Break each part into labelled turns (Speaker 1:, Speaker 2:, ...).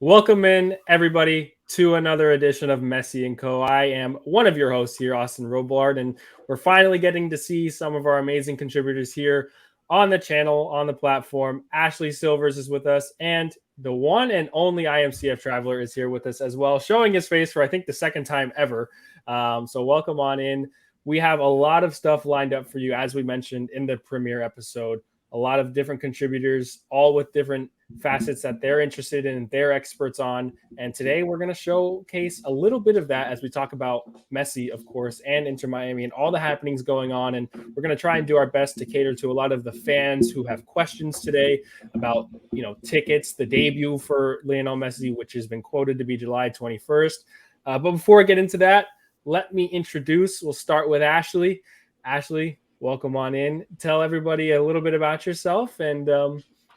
Speaker 1: Welcome in, everybody, to another edition of Messi and Co. I am one of your hosts here, Austin Roblard, and we're finally getting to see some of our amazing contributors here on the channel, on the platform. Ashley Silvers is with us, and the one and only IMCF Traveler is here with us as well, showing his face for, I think, the second time ever. So welcome on in. We have a lot of stuff lined up for you, as we mentioned in the premiere episode. A lot of different contributors, all with different facets that they're interested in, they're experts on. And today we're going to showcase a little bit of that as we talk about Messi, of course, and Inter Miami and all the happenings going on. And we're going to try and do our best to cater to a lot of the fans who have questions today about, tickets, the debut for Lionel Messi, which has been quoted to be July 21st. But before I get into that, let me introduce, we'll start with Ashley. Ashley, welcome on in. Tell everybody a little bit about yourself and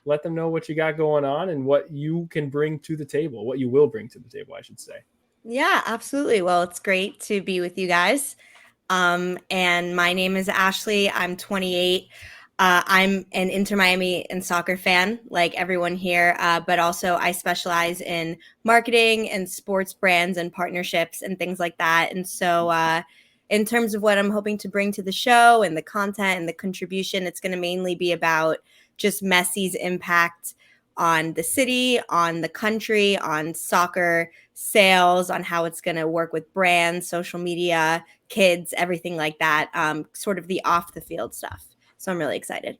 Speaker 1: let them know what you got going on and what you can bring to the table, what you will bring to the table, I should say.
Speaker 2: Yeah, absolutely. Well, it's great to be with you guys. And my name is Ashley. I'm 28. I'm an Inter Miami and soccer fan, like everyone here, but also I specialize in marketing and sports brands and partnerships and things like that. And so in terms of what I'm hoping to bring to the show and the content and the contribution, it's going to mainly be about just Messi's impact on the city, on the country, on soccer sales, on how it's going to work with brands, social media, kids, everything like that, sort of the off the field stuff. So I'm really excited.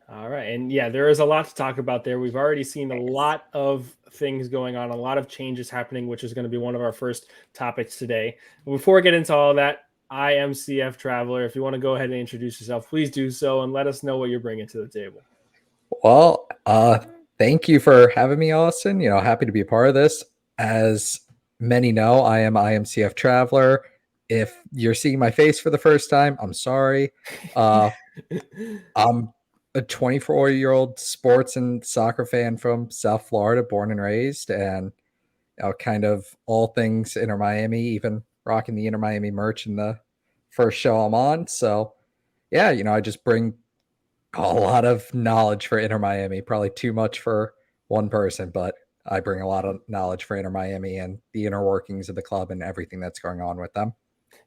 Speaker 1: All right. And yeah, there is a lot to talk about there. We've already seen a lot of things going on, a lot of changes happening, which is going to be one of our first topics today. But before we get into all of that, I am CF Traveler. If you want to go ahead and introduce yourself, please do so and let us know what you're bringing to the table.
Speaker 3: Well, thank you for having me, Austin. Happy to be a part of this. As many know, I am IMCF Traveler. If you're seeing my face for the first time, I'm sorry. I'm a 24-year-old sports and soccer fan from South Florida, born and raised, and kind of all things Inter Miami, even rocking the Inter Miami merch in the first show I'm on. So, yeah, I just bring a lot of knowledge for Inter Miami, probably too much for one person, but I bring a lot of knowledge for Inter Miami and the inner workings of the club and everything that's going on with them.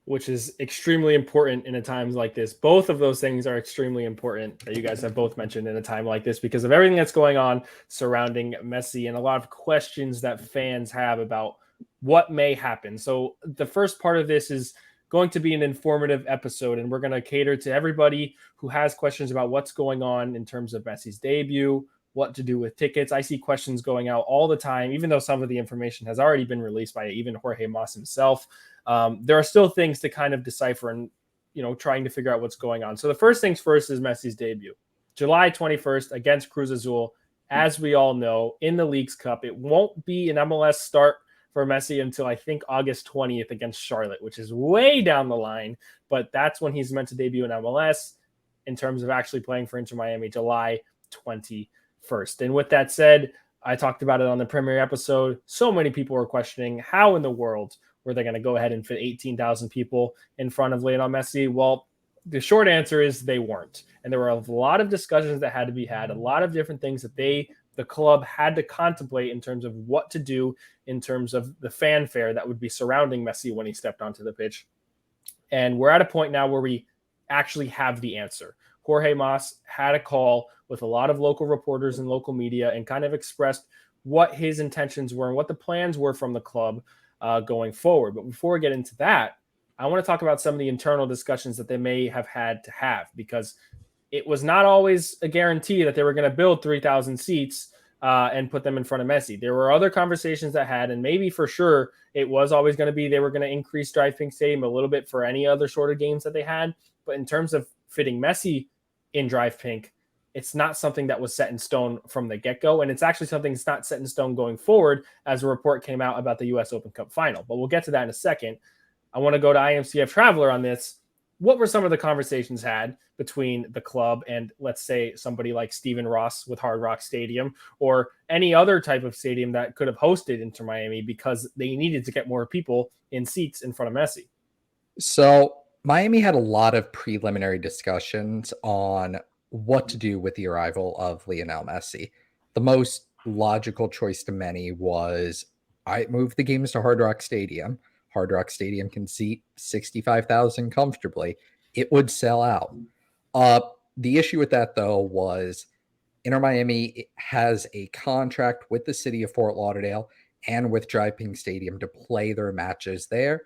Speaker 1: Which is extremely important in a time like this. Both of those things are extremely important that you guys have both mentioned in a time like this because of everything that's going on surrounding Messi and a lot of questions that fans have about what may happen. So the first part of this is going to be an informative episode, and we're going to cater to everybody who has questions about what's going on in terms of Messi's debut, what to do with tickets. I see questions going out all the time, even though some of the information has already been released by even Jorge Mas himself. There are still things to kind of decipher and, trying to figure out what's going on. So the first things first is Messi's debut. July 21st against Cruz Azul, as we all know, in the Leagues Cup. It won't be an MLS start for Messi until I think August 20th against Charlotte, which is way down the line. But that's when he's meant to debut in MLS in terms of actually playing for Inter Miami, July 21st. And with that said, I talked about it on the premiere episode. So many people were questioning how in the world were they going to go ahead and fit 18,000 people in front of Lionel Messi? Well, the short answer is they weren't. And there were a lot of discussions that had to be had, a lot of different things that the club had to contemplate in terms of what to do in terms of the fanfare that would be surrounding Messi when he stepped onto the pitch. And we're at a point now where we actually have the answer. Jorge Mas had a call with a lot of local reporters and local media and kind of expressed what his intentions were and what the plans were from the club going forward. But before we get into that, I want to talk about some of the internal discussions that they may have had to have, because it was not always a guarantee that they were going to build 3,000 seats and put them in front of Messi. There were other conversations that had, and maybe for sure it was always going to be they were going to increase Drive Pink Stadium a little bit for any other sort of games that they had. But in terms of fitting Messi in Drive Pink, it's not something that was set in stone from the get-go, and it's actually something that's not set in stone going forward as a report came out about the U.S. Open Cup final. But we'll get to that in a second. I want to go to IMCF Traveler on this. What were some of the conversations had between the club and, let's say, somebody like Stephen Ross with Hard Rock Stadium or any other type of stadium that could have hosted Inter Miami because they needed to get more people in seats in front of Messi?
Speaker 3: So Miami had a lot of preliminary discussions on what to do with the arrival of Lionel Messi. The most logical choice to many was I moved the games to Hard Rock Stadium. Hard Rock Stadium can seat 65,000 comfortably. It would sell out. The issue with that, though, was Inter Miami has a contract with the city of Fort Lauderdale and with Drive Pink Stadium to play their matches there.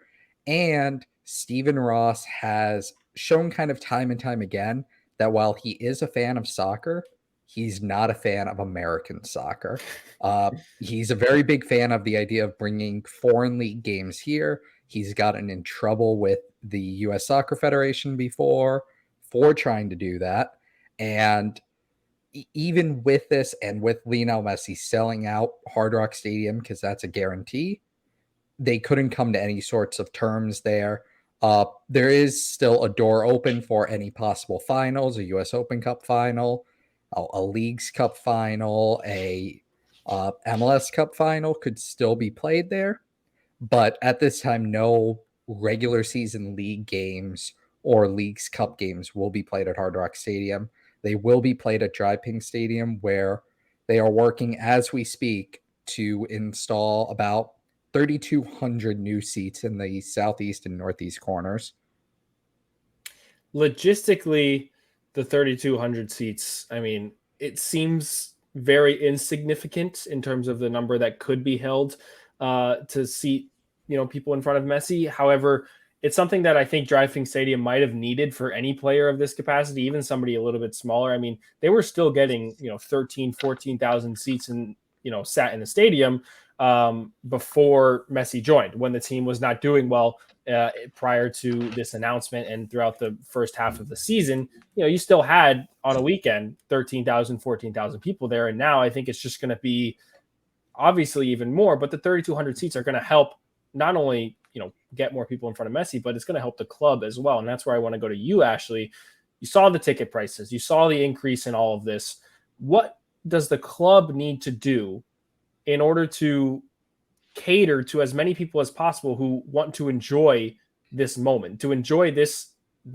Speaker 3: And Stephen Ross has shown kind of time and time again that while he is a fan of soccer, he's not a fan of American soccer. He's a very big fan of the idea of bringing foreign league games here. He's gotten in trouble with the U.S. Soccer Federation before for trying to do that. And even with this and with Lionel Messi selling out Hard Rock Stadium, because that's a guarantee, they couldn't come to any sorts of terms there. There is still a door open for any possible finals, a U.S. Open Cup final, a Leagues Cup final, a MLS Cup final could still be played there. But at this time, no regular season league games or Leagues Cup games will be played at Hard Rock Stadium. They will be played at Drive Pink Stadium, where they are working as we speak to install about 3,200 new seats in the southeast and northeast corners.
Speaker 1: Logistically, the 3,200 seats, I mean, it seems very insignificant in terms of the number that could be held to seat, people in front of Messi. However, it's something that I think Drive Pink Stadium might have needed for any player of this capacity, even somebody a little bit smaller. I mean, they were still getting, 13, 14,000 seats and, sat in the stadium before Messi joined, when the team was not doing well prior to this announcement. And throughout the first half of the season, you still had on a weekend 13,000, 14,000 people there. And now I think it's just going to be obviously even more, but the 3,200 seats are going to help not only get more people in front of Messi, but it's going to help the club as well. And that's where I want to go to you, Ashley. You saw the ticket prices, you saw the increase in all of this. What does the club need to do in order to cater to as many people as possible who want to enjoy this moment, to enjoy this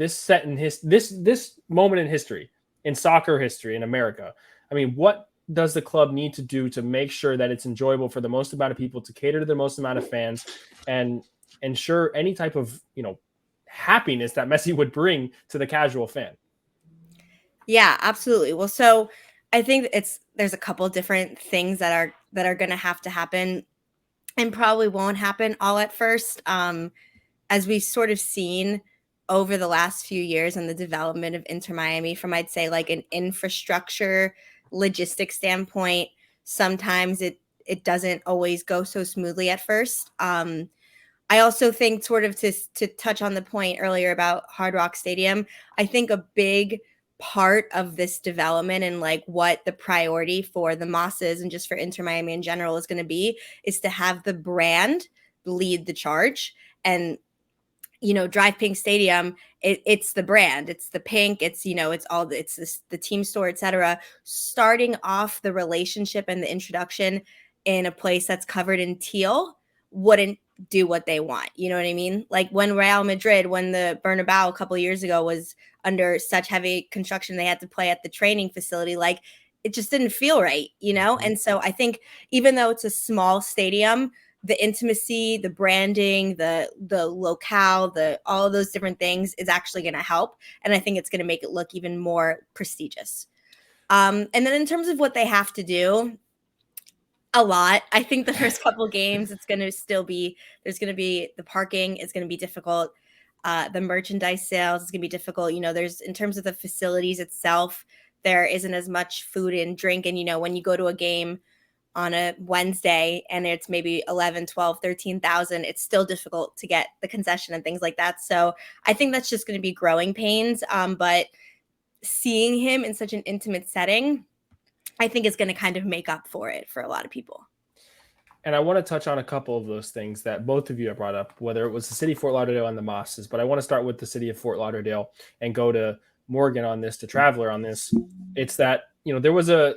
Speaker 1: set in this moment in history, in soccer history in America? I mean, what does the club need to do to make sure that it's enjoyable for the most amount of people, to cater to the most amount of fans, and ensure any type of happiness that Messi would bring to the casual fan?
Speaker 2: Yeah, absolutely. Well, so I think there's a couple different things that are going to have to happen, and probably won't happen all at first. As we've sort of seen over the last few years in the development of Inter Miami, from I'd say like an infrastructure logistic standpoint, sometimes it doesn't always go so smoothly at first. I also think, sort of to touch on the point earlier about Hard Rock Stadium, I think a big part of this development and like what the priority for the Mosses and just for Inter Miami in general is going to be is to have the brand lead the charge. And Drive Pink Stadium, it's the brand, it's the pink, it's the team store, etc. Starting off the relationship and the introduction in a place that's covered in teal wouldn't do what they want. You know what I mean? Like when Real Madrid, when the Bernabeu a couple of years ago was under such heavy construction, they had to play at the training facility. Like it just didn't feel right, And so I think even though it's a small stadium, the intimacy, the branding, the locale, all of those different things is actually going to help. And I think it's going to make it look even more prestigious. And then in terms of what they have to do, a lot. I think the first couple games, it's going to still be, there's going to be the parking is going to be difficult. The merchandise sales is going to be difficult. There's, in terms of the facilities itself, there isn't as much food and drink. And, when you go to a game on a Wednesday and it's maybe 11, 12, 13,000, it's still difficult to get the concession and things like that. So I think that's just going to be growing pains. But seeing him in such an intimate setting, I think is going to kind of make up for it for a lot of people.
Speaker 1: And I want to touch on a couple of those things that both of you have brought up, whether it was the city of Fort Lauderdale and the Mosses, but I want to start with the city of Fort Lauderdale and go to Morgan on this, to Traveler on this. It's that, there was a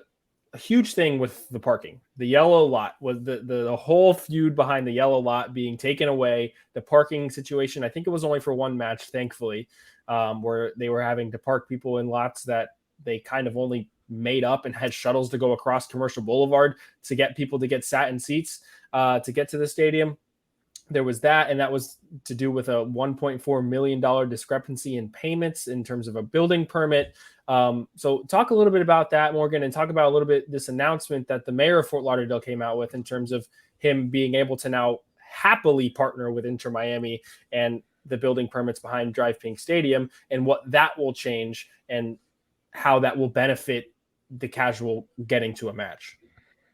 Speaker 1: huge thing with the parking. The yellow lot was the whole feud behind the yellow lot being taken away. The parking situation, I think it was only for one match, thankfully, where they were having to park people in lots that they kind of only made up and had shuttles to go across Commercial Boulevard to get people to get sat in seats to get to the stadium. There was that, and that was to do with a $1.4 million discrepancy in payments in terms of a building permit. So talk a little bit about that, Morgan, and talk about a little bit this announcement that the mayor of Fort Lauderdale came out with in terms of him being able to now happily partner with Inter Miami and the building permits behind Drive Pink Stadium, and what that will change and how that will benefit the casual getting to a match.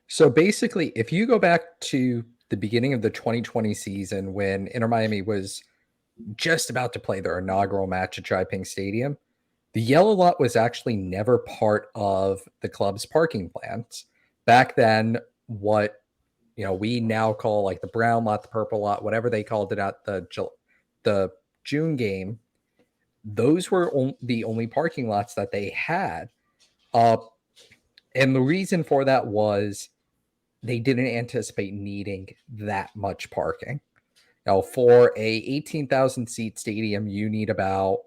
Speaker 3: So basically, if you go back to the beginning of the 2020 season when Inter Miami was just about to play their inaugural match at Drive Pink Stadium, the yellow lot was actually never part of the club's parking plans. Back then, what we now call like the brown lot, the purple lot, whatever they called it at the June game, those were the only parking lots that they had. And the reason for that was they didn't anticipate needing that much parking. Now, for a 18,000 seat stadium, you need about,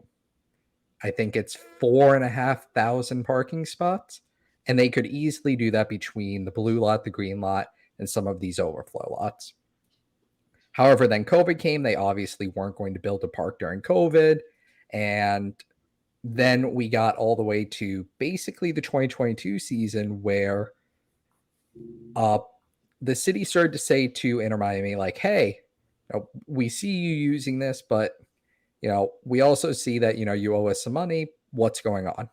Speaker 3: I think it's 4,500 parking spots. And they could easily do that between the blue lot, the green lot, and some of these overflow lots. However, then COVID came. They obviously weren't going to build a park during COVID. And then we got all the way to basically the 2022 season where the city started to say to Inter Miami, like, hey, we see you using this, but, we also see that, you owe us some money. What's going on?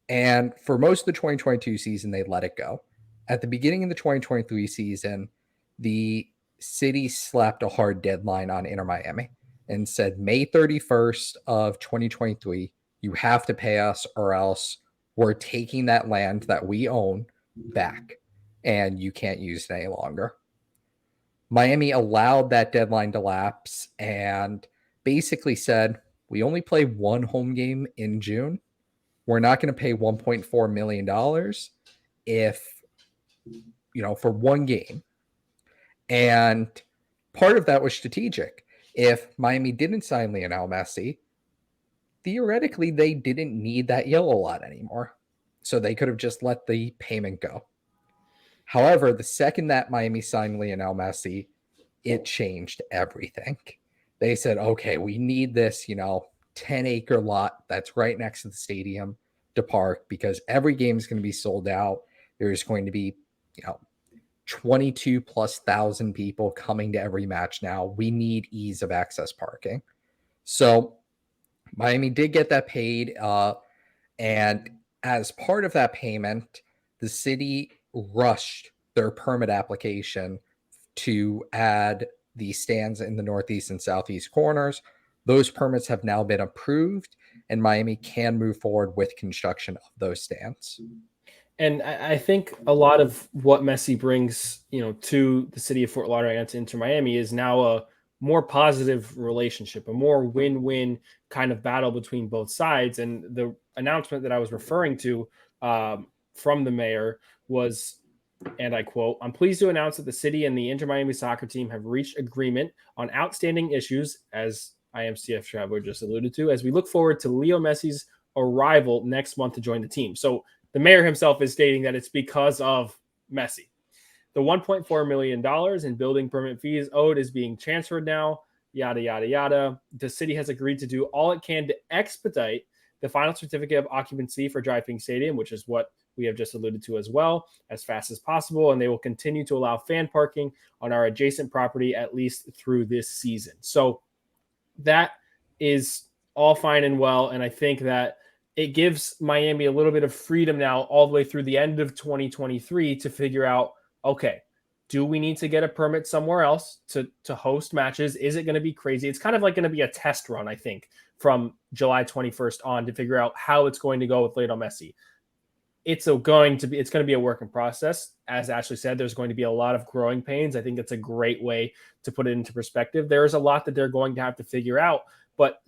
Speaker 3: And for most of the 2022 season, they let it go. At the beginning of the 2023 season, the city slapped a hard deadline on Inter Miami and said, May 31st of 2023, you have to pay us or else we're taking that land that we own back and you can't use it any longer. Miami allowed that deadline to lapse and basically said, we only play one home game in June. We're not going to pay $1.4 million if, for one game. And part of that was strategic. If Miami didn't sign Lionel Messi, theoretically, they didn't need that yellow lot anymore. So they could have just let the payment go. However, the second that Miami signed Lionel Messi, it changed everything. They said, okay, we need this, 10-acre lot that's right next to the stadium to park because every game is going to be sold out. There's going to be, 22,000+ people coming to every match now. We need ease of access parking. So Miami did get that paid. And as part of that payment, the city rushed their permit application to add the stands in the northeast and southeast corners. Those permits have now been approved, and Miami can move forward with construction of those stands.
Speaker 1: And I think a lot of what Messi brings, to the city of Fort Lauderdale and to Inter Miami is now a more positive relationship, a more win-win kind of battle between both sides. And the announcement that I was referring to from the mayor was, and I quote, I'm pleased to announce that the city and the Inter Miami soccer team have reached agreement on outstanding issues, as IMCF Traveler just alluded to, as we look forward to Leo Messi's arrival next month to join the team. So the mayor himself is stating that it's because of Messi. The $1.4 million in building permit fees owed is being transferred now, yada, yada, yada. The city has agreed to do all it can to expedite the final certificate of occupancy for Drive Pink Stadium, which is what we have just alluded to as well, as fast as possible. And they will continue to allow fan parking on our adjacent property at least through this season. So that is all fine and well. And I think that it gives Miami a little bit of freedom now all the way through the end of 2023 to figure out, okay, do we need to get a permit somewhere else to host matches? Is it going to be crazy? It's kind of like going to be a test run, I think, from July 21st on to figure out how it's going to go with Lionel Messi. It's going to be a work in process. As Ashley said, there's going to be a lot of growing pains. I think it's a great way to put it into perspective. There's a lot that they're going to have to figure out, but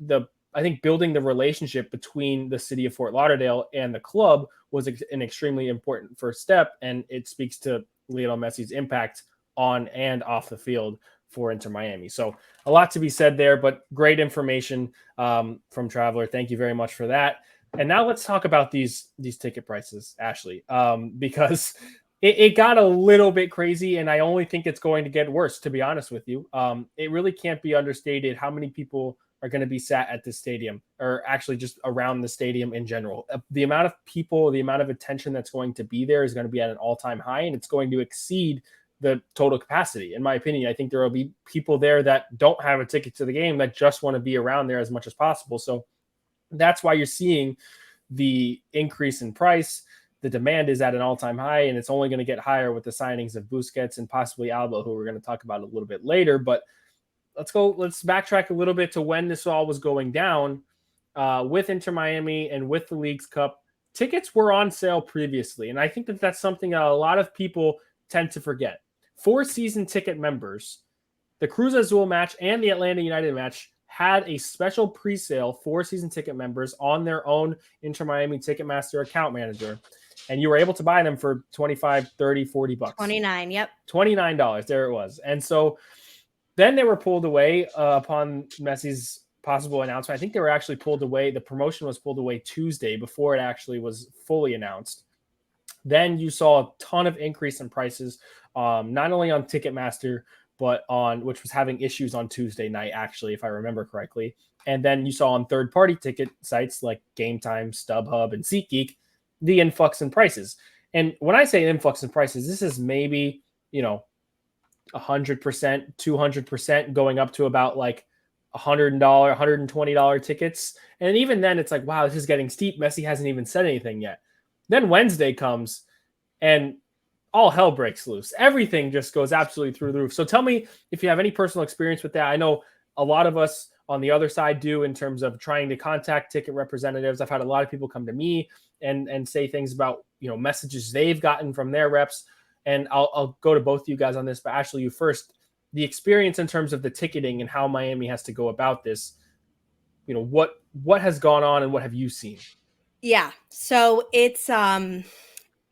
Speaker 1: I think building the relationship between the city of Fort Lauderdale and the club was an extremely important first step, and it speaks to Lionel Messi's impact on and off the field for Inter Miami. So a lot to be said there, but great information from Traveler. Thank you very much for that. And now let's talk about these ticket prices, Ashley, because it got a little bit crazy, and I only think it's going to get worse, to be honest with you. It really can't be understated how many people are going to be sat at this stadium, or actually just around the stadium in general. The amount of people, the amount of attention that's going to be there is going to be at an all-time high, and it's going to exceed the total capacity. In my opinion, I think there will be people there that don't have a ticket to the game that just want to be around there as much as possible. So that's why you're seeing the increase in price. The demand is at an all-time high, and it's only going to get higher with the signings of Busquets and possibly Alba, who we're going to talk about a little bit later. But let's backtrack a little bit to when this all was going down. With Inter Miami and with the Leagues Cup, tickets were on sale previously, and I think that that's something a lot of people tend to forget. For season ticket members, the Cruz Azul match and the Atlanta United match had a special pre-sale for season ticket members on their own Inter Miami Ticketmaster account manager. And you were able to buy them for 25, 30, 40 bucks.
Speaker 2: 29, yep.
Speaker 1: $29, there it was. And so then they were pulled away upon Messi's possible announcement. I think they were actually pulled away. The promotion was pulled away Tuesday before it actually was fully announced. Then you saw a ton of increase in prices, not only on Ticketmaster, but which was having issues on Tuesday night, actually, if I remember correctly. And then you saw on third-party ticket sites like Game Time, StubHub, and SeatGeek, the influx in prices. And when I say influx in prices, this is maybe, 100%, 200% going up to about like $100, $120 tickets. And even then it's like, wow, this is getting steep. Messi hasn't even said anything yet. Then Wednesday comes and all hell breaks loose. Everything just goes absolutely through the roof. So tell me if you have any personal experience with that. I know a lot of us on the other side do in terms of trying to contact ticket representatives. I've had a lot of people come to me and say things about, messages they've gotten from their reps. And I'll go to both of you guys on this, but Ashley, you first. The experience in terms of the ticketing and how Miami has to go about this, what has gone on and what have you seen?
Speaker 2: Yeah, so it's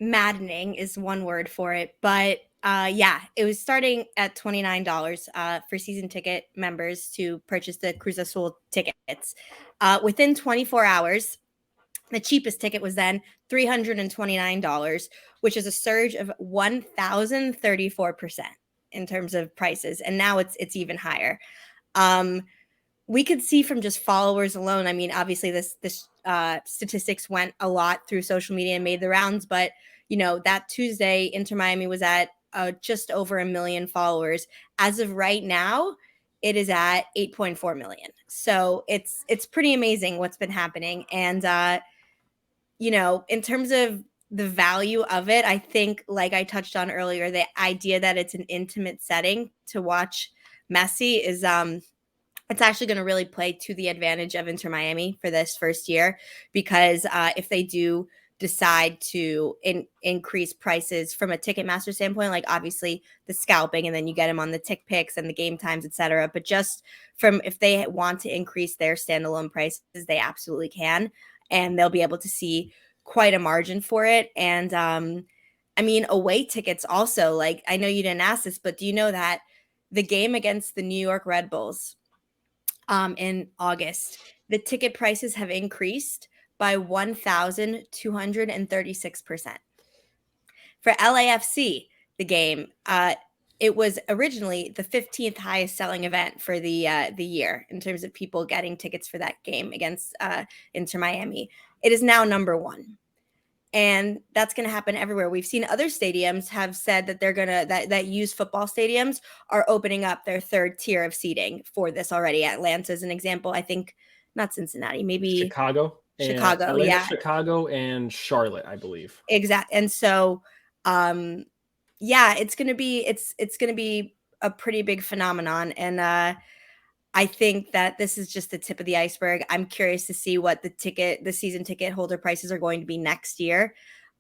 Speaker 2: maddening is one word for it, but it was starting at $29 for season ticket members to purchase the Cruz Azul tickets. Within 24 hours, the cheapest ticket was then $329, which is a surge of 1,034% in terms of prices, and now it's even higher. We could see from just followers alone. I mean, obviously, this statistics went a lot through social media and made the rounds, but that Tuesday, Inter Miami was at just over 1 million followers. As of right now, it is at 8.4 million. So it's pretty amazing what's been happening. And in terms of the value of it, I think, like I touched on earlier, the idea that it's an intimate setting to watch Messi is it's actually going to really play to the advantage of Inter Miami for this first year, because if they do decide to increase prices from a Ticketmaster standpoint, like obviously the scalping, and then you get them on the tick picks and the game times, etc. But just from if they want to increase their standalone prices, they absolutely can, and they'll be able to see quite a margin for it. And I mean, away tickets also, like, I know you didn't ask this, but do you know that the game against the New York Red Bulls in August, the ticket prices have increased by 1,236%. For LAFC, the game, it was originally the 15th highest selling event for the year in terms of people getting tickets for that game against Inter Miami. It is now number one. And that's going to happen everywhere. We've seen other stadiums have said that they're going to, that use football stadiums are opening up their third tier of seating for this already. Atlanta is an example. I think not Cincinnati, maybe
Speaker 1: Chicago,
Speaker 2: Atlanta, yeah.
Speaker 1: Chicago and Charlotte, I believe.
Speaker 2: Exactly. And so, it's going to be, it's going to be a pretty big phenomenon. And, I think that this is just the tip of the iceberg. I'm curious to see what the season ticket holder prices are going to be next year.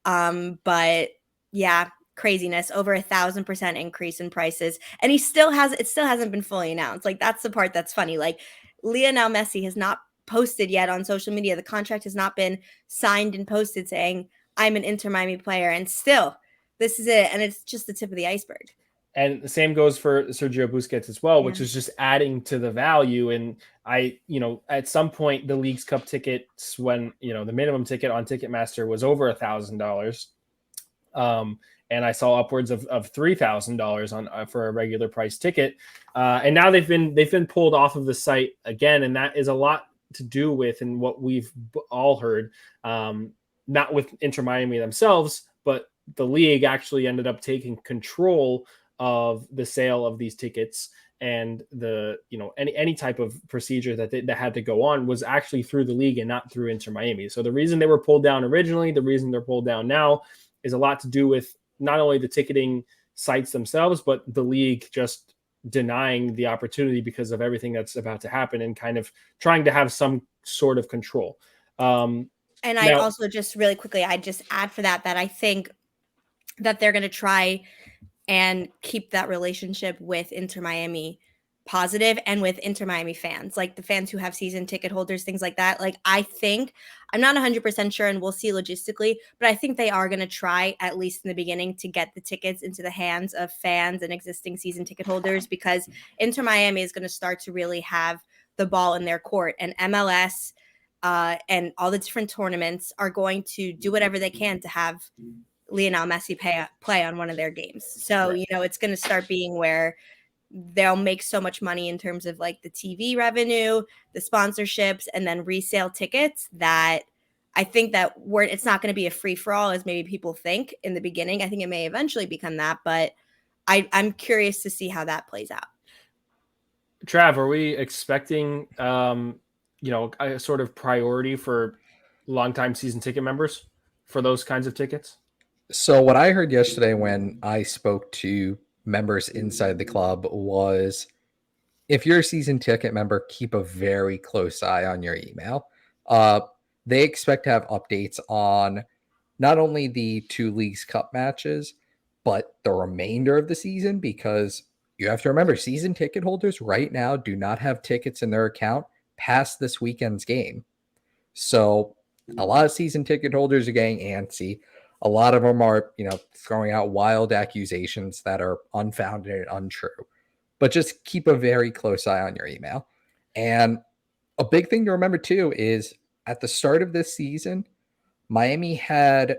Speaker 2: But yeah, craziness, over 1,000% increase in prices. And it still hasn't been fully announced. Like, that's the part that's funny. Like, Lionel Messi has not posted yet on social media. The contract has not been signed and posted saying, I'm an Inter Miami player. And still, this is it. And it's just the tip of the iceberg.
Speaker 1: And the same goes for Sergio Busquets as well, which
Speaker 2: Yeah.
Speaker 1: is just adding to the value. And at some point, the League's Cup tickets, when, the minimum ticket on Ticketmaster was over $1,000. And I saw upwards of $3,000 on for a regular price ticket. And now they've been pulled off of the site again. And that is a lot to do with, and what we've all heard, not with Inter Miami themselves, but the league actually ended up taking control of the sale of these tickets, and the any type of procedure that had to go on was actually through the league and not through Inter Miami. So the reason they were pulled down originally, the reason they're pulled down now, is a lot to do with not only the ticketing sites themselves, but the league just denying the opportunity because of everything that's about to happen, and kind of trying to have some sort of control.
Speaker 2: And I'd also just really quickly, I'd just add for that I think that they're going to try and keep that relationship with Inter Miami positive, and with Inter Miami fans, like the fans who have season ticket holders, things like that. Like, I think, I'm not 100% sure, and we'll see logistically, but I think they are going to try, at least in the beginning, to get the tickets into the hands of fans and existing season ticket holders, because Inter Miami is going to start to really have the ball in their court, and MLS and all the different tournaments are going to do whatever they can to have Lionel Messi play on one of their games. So,
Speaker 1: Right.
Speaker 2: It's going to start being where they'll make so much money in terms of like the TV revenue, the sponsorships, and then resale tickets, that I think that it's not going to be a free for all as maybe people think in the beginning. I think it may eventually become that, but I'm curious to see how that plays out.
Speaker 1: Trav, are we expecting, a sort of priority for longtime season ticket members for those kinds of tickets?
Speaker 3: So what I heard yesterday when I spoke to members inside the club was, if you're a season ticket member, keep a very close eye on your email. They expect to have updates on not only the 2 Leagues Cup matches, but the remainder of the season, because you have to remember, season ticket holders right now do not have tickets in their account past this weekend's game. So a lot of season ticket holders are getting antsy. A lot of them are, throwing out wild accusations that are unfounded and untrue. But just keep a very close eye on your email. And a big thing to remember too is, at the start of this season, Miami had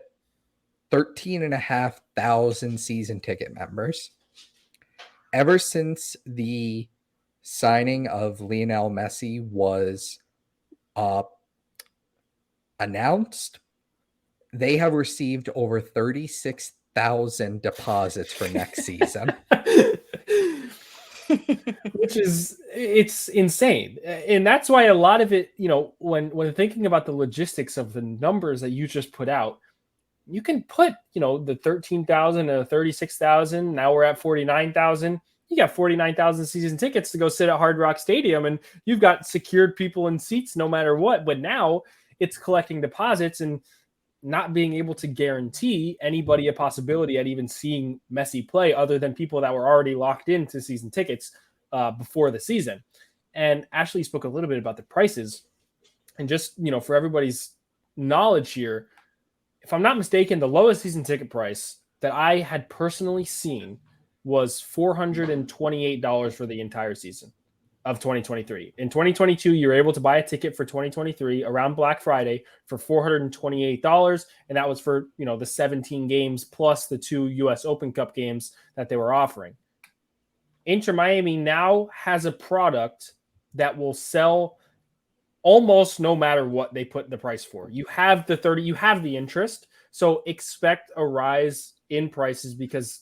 Speaker 3: 13,500 season ticket members. Ever since the signing of Lionel Messi was announced, they have received over 36,000 deposits for next season.
Speaker 1: Which is, it's insane. And that's why a lot of it, when thinking about the logistics of the numbers that you just put out, you can put, the 13,000 and 36,000. Now we're at 49,000. You got 49,000 season tickets to go sit at Hard Rock Stadium, and you've got secured people in seats no matter what. But now it's collecting deposits and not being able to guarantee anybody a possibility at even seeing Messi play, other than people that were already locked into season tickets before the season. And Ashley spoke a little bit about the prices, and just, for everybody's knowledge here, if I'm not mistaken, the lowest season ticket price that I had personally seen was $428 for the entire season of 2023. In 2022, you were able to buy a ticket for 2023 around Black Friday for $428, and that was for, the 17 games plus the 2 US Open Cup games that they were offering. Inter Miami now has a product that will sell almost no matter what they put the price for. You have you have the interest, so expect a rise in prices, because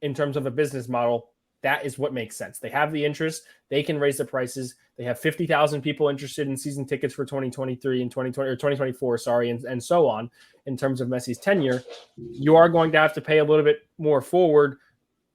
Speaker 1: in terms of a business model, that is what makes sense. They have the interest, they can raise the prices. They have 50,000 people interested in season tickets for 2023 and 2020 or 2024, and so on. In terms of Messi's tenure, you are going to have to pay a little bit more forward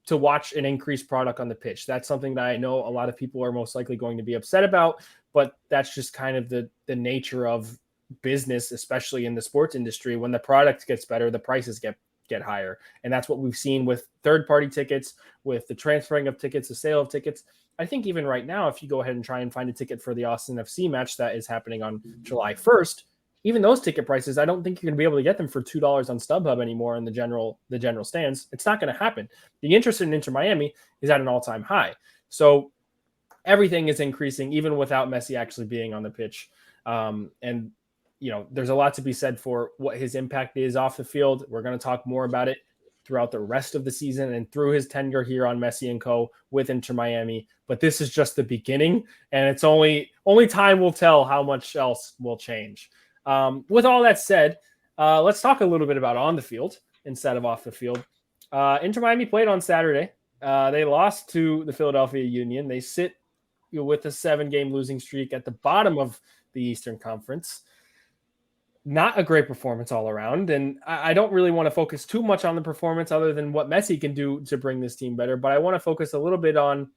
Speaker 1: to watch an increased product on the pitch. That's something that I know a lot of people are most likely going to be upset about, but that's just kind of the nature of business, especially in the sports industry. When the product gets better, the prices get higher. And that's what we've seen with third-party tickets, with the transferring of tickets, the sale of tickets. I think even right now, if you go ahead and try and find a ticket for the Austin FC match that is happening on July 1st, even those ticket prices, I don't think you're going to be able to get them for $2 on StubHub anymore in the general stands. It's not going to happen. The interest in Inter Miami is at an all-time high. So everything is increasing, even without Messi actually being on the pitch. And there's a lot to be said for what his impact is off the field. We're going to talk more about it throughout the rest of the season and through his tenure here on Messi and Co. with Inter Miami. But this is just the beginning, and it's only time will tell how much else will change. With all that said, let's talk a little bit about on the field instead of off the field. Inter Miami played on Saturday. They lost to the Philadelphia Union. They sit with a 7-game losing streak at the bottom of the Eastern Conference. Not a great performance all around. And I don't really want to focus too much on the performance other than what Messi can do to bring this team better. But I want to focus a little bit on,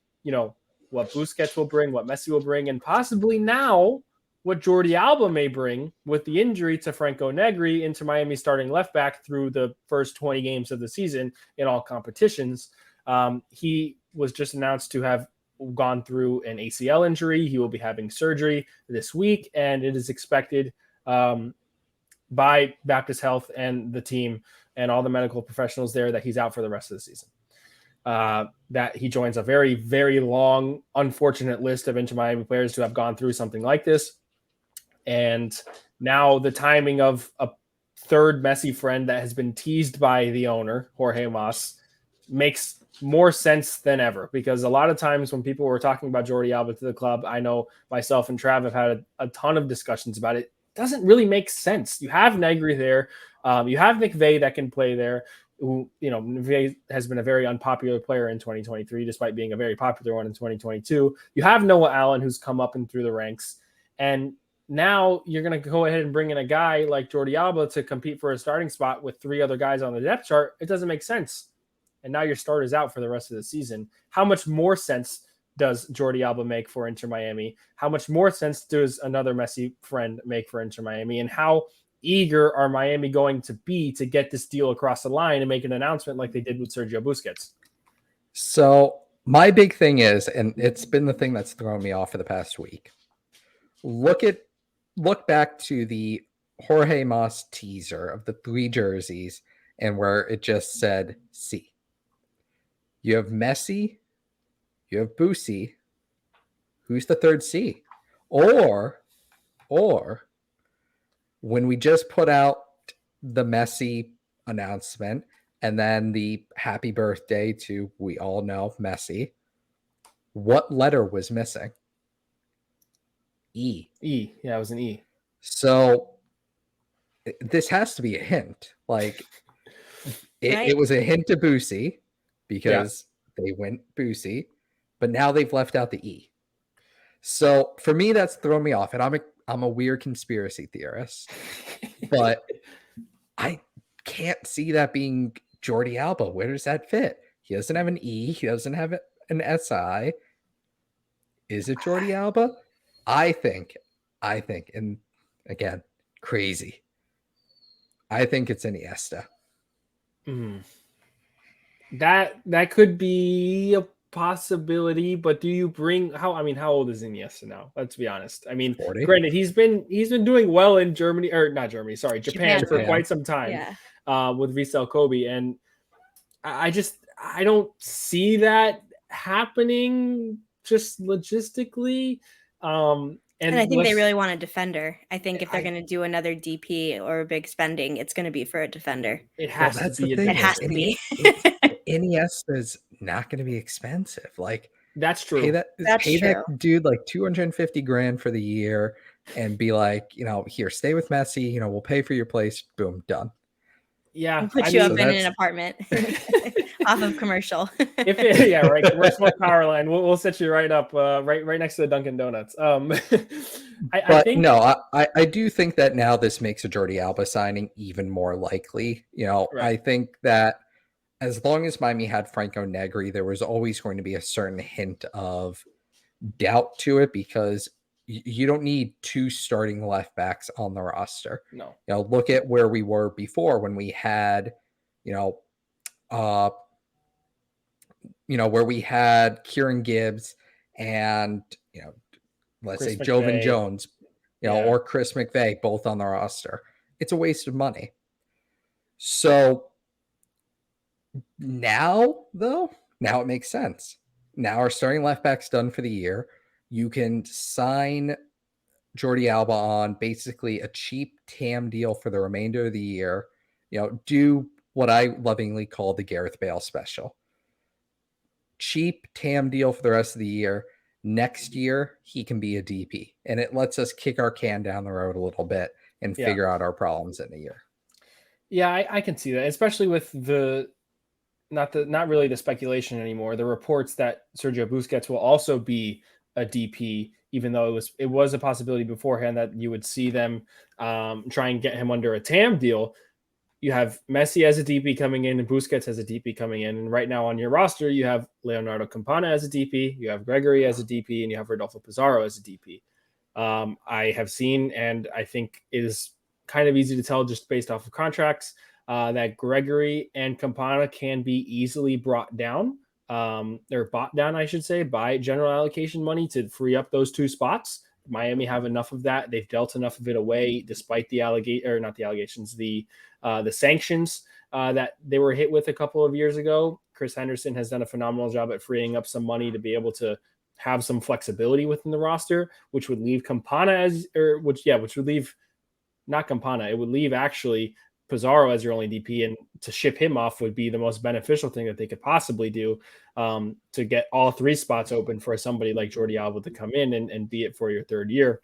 Speaker 1: what Busquets will bring, what Messi will bring, and possibly now what Jordi Alba may bring with the injury to Franco Negri into Miami starting left back through the first 20 games of the season in all competitions. He was just announced to have gone through an ACL injury. He will be having surgery this week, and it is expected by Baptist Health and the team and all the medical professionals there that he's out for the rest of the season. That he joins a very, very long, unfortunate list of Inter Miami players who have gone through something like this. And now the timing of a third Messi friend that has been teased by the owner, Jorge Mas, makes more sense than ever, because a lot of times when people were talking about Jordi Alba to the club, I know myself and Trav have had a ton of discussions about it. Doesn't really make sense. You have Negri there. You have McVay that can play there, who, McVay has been a very unpopular player in 2023, despite being a very popular one in 2022. You have Noah Allen, who's come up and through the ranks. And now you're going to go ahead and bring in a guy like Jordi Alba to compete for a starting spot with 3 other guys on the depth chart. It doesn't make sense. And now your starter's out for the rest of the season. How much more sense does Jordi Alba make for Inter Miami? How much more sense does another Messi friend make for Inter Miami? And how eager are Miami going to be to get this deal across the line and make an announcement like they did with Sergio Busquets?
Speaker 3: So my big thing is, and it's been the thing that's thrown me off for the past week, look back to the Jorge Mas teaser of the 3 jerseys and where it just said C. You have Messi, you have Busi. Who's the third C? Or when we just put out the Messi announcement and then the happy birthday to, we all know, Messi, what letter was missing? E.
Speaker 1: E. Yeah, it was an E.
Speaker 3: So this has to be a hint. Like, it was a hint to Busi because they went Busi, but now they've left out the E. So for me, that's thrown me off. And I'm a weird conspiracy theorist, but I can't see that being Jordi Alba. Where does that fit? He doesn't have an E. He doesn't have an SI. Is it Jordi Alba? I think, and again, crazy. I think it's Iniesta.
Speaker 1: That could be a possibility, but do you bring how old is Iniesta now? Let's be honest.
Speaker 3: 40.
Speaker 1: Granted, he's been doing well in Japan for quite some time. With Vissel Kobe, and I don't see that happening just logistically. And
Speaker 2: I think they really want a defender. I think if they're going to do another DP or a big spending, it's going to be for a defender.
Speaker 1: It has to be.
Speaker 2: It has to be.
Speaker 3: Iniesta is not going to be expensive. Like,
Speaker 1: that's true.
Speaker 3: Pay that dude like $250,000 for the year, and be like, here, stay with Messi. We'll pay for your place. Boom, done.
Speaker 2: Yeah, we'll put you up in an apartment off of commercial.
Speaker 1: Commercial power line. We'll set you right up, right next to the Dunkin' Donuts.
Speaker 3: I do think that now this makes a Jordi Alba signing even more likely. I think that as long as Miami had Franco Negri, there was always going to be a certain hint of doubt to it, because you don't need 2 starting left backs on the roster.
Speaker 1: No.
Speaker 3: Look at where we were before when we had, where we had Kieran Gibbs and, let's say Jovan Jones or Chris McVeigh, both on the roster. It's a waste of money. So now it makes sense. Now our starting left back's done for the year. You can sign Jordi Alba on basically a cheap TAM deal for the remainder of the year. Do what I lovingly call the Gareth Bale special. Cheap TAM deal for the rest of the year. Next year, he can be a DP. And it lets us kick our can down the road a little bit and figure out our problems in a year.
Speaker 1: Yeah, I can see that, especially with not really the speculation anymore. The reports that Sergio Busquets will also be a DP, even though it was a possibility beforehand that you would see them try and get him under a TAM deal. You have Messi as a DP coming in and Busquets as a DP coming in. And right now on your roster, you have Leonardo Campana as a DP, you have Gregory as a DP, and you have Rodolfo Pizarro as a DP. I have seen, and I think it is kind of easy to tell just based off of contracts, that Gregory and Campana can be easily brought down, or bought down, I should say, by general allocation money to free up those two spots. Miami have enough of that. They've dealt enough of it away, despite the sanctions that they were hit with a couple of years ago. Chris Henderson has done a phenomenal job at freeing up some money to be able to have some flexibility within the roster, which would leave Campana which would leave not Campana. It would leave actually Pizarro as your only DP, and to ship him off would be the most beneficial thing that they could possibly do, to get all three spots open for somebody like Jordi Alba to come in and be it for your third year.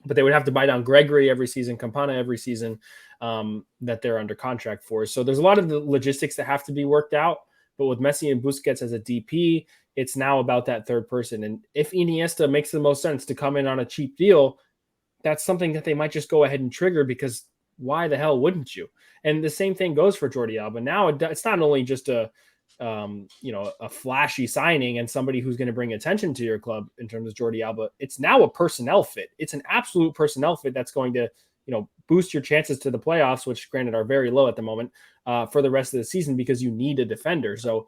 Speaker 1: But they would have to buy down Gregory every season, Campana every season, that they're under contract for. So there's a lot of the logistics that have to be worked out. But with Messi and Busquets as a DP, it's now about that third person. And if Iniesta makes the most sense to come in on a cheap deal, that's something that they might just go ahead and trigger, because why the hell wouldn't you? And the same thing goes for Jordi Alba. Now it's not only just a flashy signing and somebody who's going to bring attention to your club in terms of Jordi Alba. It's now a personnel fit. It's an absolute personnel fit that's going to, boost your chances to the playoffs, which granted are very low at the moment, for the rest of the season, because you need a defender. So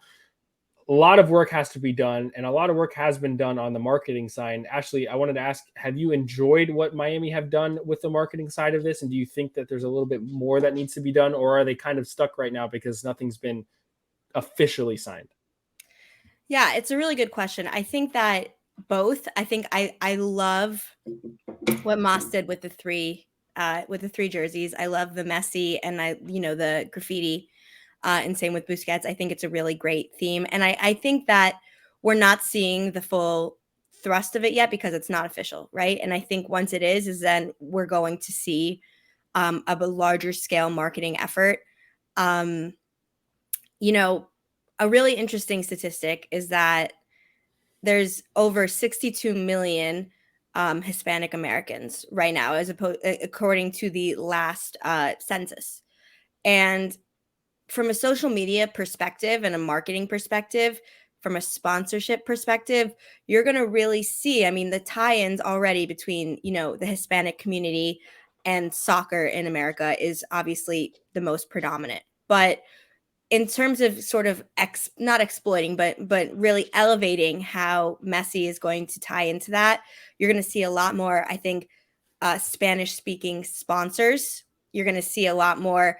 Speaker 1: a lot of work has to be done, and a lot of work has been done on the marketing side. Ashley, I wanted to ask, have you enjoyed what Miami have done with the marketing side of this? And do you think that there's a little bit more that needs to be done, or are they kind of stuck right now because nothing's been officially signed?
Speaker 2: Yeah, it's a really good question. I think that both. I think I love what Moss did with the three jerseys. I love the Messi and the graffiti, and same with Busquets. I think it's a really great theme, and I think that we're not seeing the full thrust of it yet because it's not official, right? And I think once it is then we're going to see a larger scale marketing effort. A really interesting statistic is that there's over 62 million Hispanic Americans right now, according to the last census. And from a social media perspective and a marketing perspective, from a sponsorship perspective, you're going to really see, the tie-ins already between, the Hispanic community and soccer in America is obviously the most predominant. But in terms of sort of not exploiting, but really elevating how Messi is going to tie into that, you're going to see a lot more, I think, Spanish-speaking sponsors. You're going to see a lot more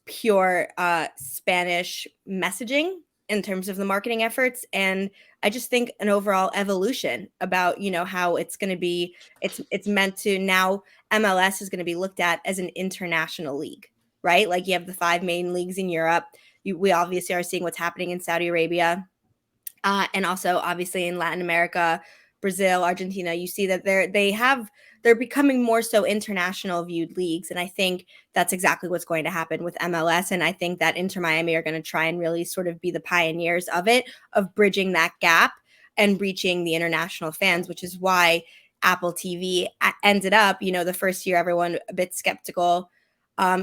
Speaker 2: pure Spanish messaging in terms of the marketing efforts. And I just think an overall evolution about, how it's going to be, it's meant to now MLS is going to be looked at as an international league, right? Like you have the 5 main leagues in Europe. We obviously are seeing what's happening in Saudi Arabia, and also obviously in Latin America, Brazil, Argentina. You see that they're becoming more so international viewed leagues, and I think that's exactly what's going to happen with MLS. And I think that Inter Miami are going to try and really sort of be the pioneers of it, of bridging that gap and reaching the international fans, which is why Apple TV ended up, the first year everyone a bit skeptical.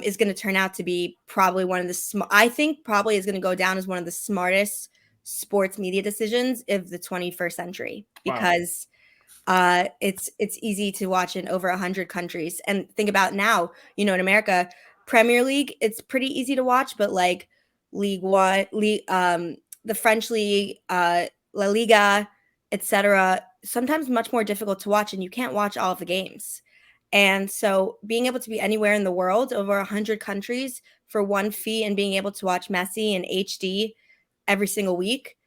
Speaker 2: Is going to turn out to be probably one of the I think probably is going to go down as one of the smartest sports media decisions of the 21st century, because it's easy to watch in over 100 countries. And think about now, in America, Premier League, it's pretty easy to watch, but like League One, the French League, La Liga, etc., sometimes much more difficult to watch, and you can't watch all of the games. And so being able to be anywhere in the world, over 100 countries for one fee, and being able to watch Messi in HD every single week,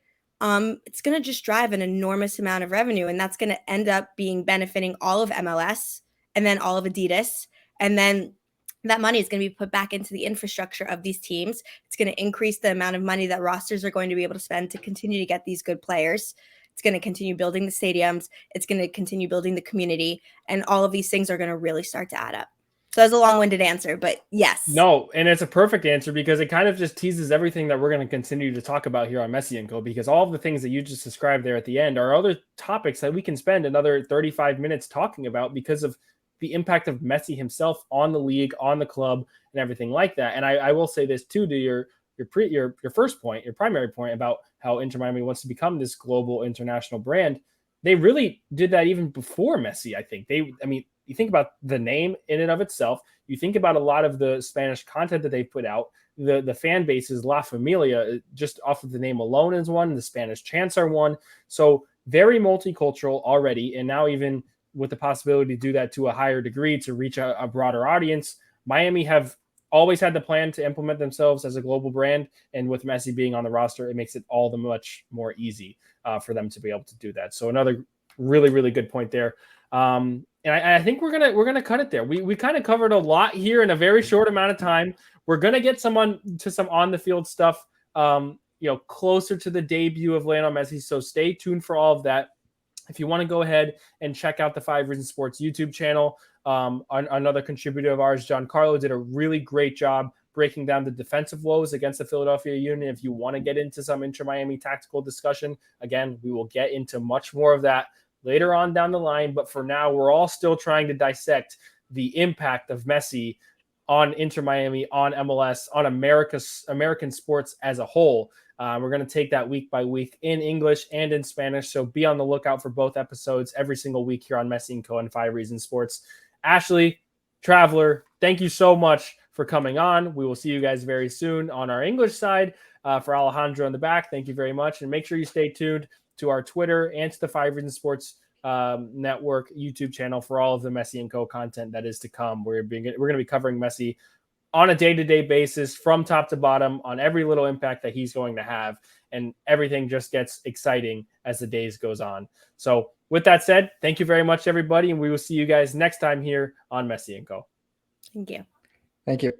Speaker 2: it's going to just drive an enormous amount of revenue. And that's going to end up being benefiting all of MLS and then all of Adidas. And then that money is going to be put back into the infrastructure of these teams. It's going to increase the amount of money that rosters are going to be able to spend to continue to get these good players. It's going to continue building the stadiums. It's going to continue building the community. And all of these things are going to really start to add up. So that's a long-winded answer, but yes.
Speaker 1: No, and it's a perfect answer because it kind of just teases everything that we're going to continue to talk about here on Messi and Co. Because all of the things that you just described there at the end are other topics that we can spend another 35 minutes talking about because of the impact of Messi himself on the league, on the club, and everything like that. And I will say this too, to your first point, your primary point about how Inter Miami wants to become this global international brand. They really did that even before Messi. I think you think about the name in and of itself. You think about a lot of the Spanish content that they put out. The fan base is La Familia, just off of the name alone is one. The Spanish chants are one. So very multicultural already. And now even with the possibility to do that to a higher degree to reach a broader audience, Miami have always had the plan to implement themselves as a global brand. And with Messi being on the roster, it makes it all the much more easy for them to be able to do that. So another really, really good point there. And I think we're gonna cut it there. We kind of covered a lot here in a very short amount of time. We're gonna get some on the field stuff, closer to the debut of Lionel Messi. So stay tuned for all of that. If you want to go ahead and check out the 5 Reasons Sports YouTube channel, another contributor of ours, John Carlo, did a really great job breaking down the defensive woes against the Philadelphia Union. If you want to get into some Inter Miami tactical discussion, again, we will get into much more of that later on down the line. But for now, we're all still trying to dissect the impact of Messi on Inter Miami, on MLS, on American sports as a whole. We're going to take that week by week in English and in Spanish. So be on the lookout for both episodes every single week here on Messi and Co. and 5 Reasons Sports. Ashley, Traveler, thank you so much for coming on. We will see you guys very soon on our English side. For Alejandro in the back, thank you very much. And make sure you stay tuned to our Twitter and to the 5 Reasons Sports Network YouTube channel for all of the Messi and Co. content that is to come. We're going to be covering Messi on a day-to-day basis from top to bottom on every little impact that he's going to have. And everything just gets exciting as the days goes on. So with that said, thank you very much, everybody. And we will see you guys next time here on Messi and Co.
Speaker 2: Thank you.
Speaker 3: Thank you.